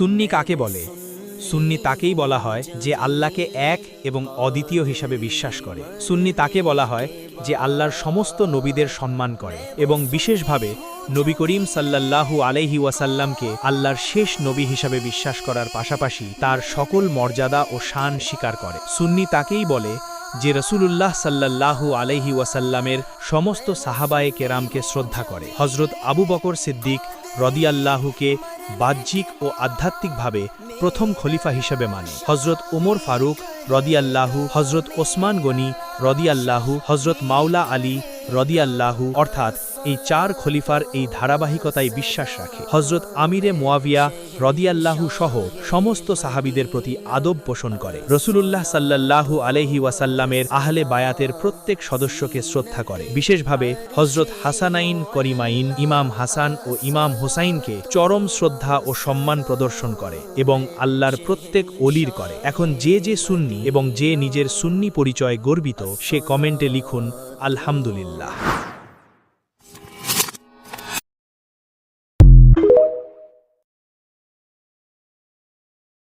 সুন্নি কাকে বলে? সুন্নি তাকেই বলা হয় যে আল্লাহকে এক এবং অদ্বিতীয় হিসাবে বিশ্বাস করে। সুন্নি তাকে বলা হয় যে আল্লাহর সমস্ত নবীদের সম্মান করে এবং বিশেষভাবে নবী করিম সাল্লাল্লাহু আলাইহি ওয়াসাল্লামকে আল্লাহর শেষ নবী হিসাবে বিশ্বাস করার পাশাপাশি তার সকল মর্যাদা ও শান স্বীকার করে। সুন্নি তাকেই বলে যে রাসূলুল্লাহ সাল্লাল্লাহু আলাইহি ওয়াসাল্লামের সমস্ত সাহাবায়ে কেরামকে শ্রদ্ধা করে। হযরত আবু বকর সিদ্দিক রাদিয়াল্লাহুকে বাহ্যিক ও আধ্যাত্মিকভাবে প্রথম খলিফা হিসেবে মানে। হযরত উমর ফারুক রাদিয়াল্লাহু, হযরত ওসমান গনি রাদিয়াল্লাহু, হযরত মাওলা আলী রাদিয়াল্লাহু অর্থাৎ এই চার খলিফার এই ধারাবাহিকতায় বিশ্বাস রাখে। হযরত আমিরে মুয়াবিয়া রাদিয়াল্লাহু সহ সমস্ত সাহাবীদের প্রতি আদব পোষণ করে। রাসূলুল্লাহ সাল্লাল্লাহু আলাইহি ওয়াসাল্লামের আহলে বায়াতের প্রত্যেক সদস্যকে শ্রদ্ধা করে। বিশেষভাবে হযরত হাসানাইন করিমাইন, ইমাম হাসান ও ইমাম হুসাইনকে চরম শ্রদ্ধা ও সম্মান প্রদর্শন করে এবং আল্লাহর প্রত্যেক ওলির করে। এখন যে সুন্নি এবং যে নিজের সুন্নি পরিচয় গর্বিত সে কমেন্টে লিখুন আলহামদুলিল্লাহ।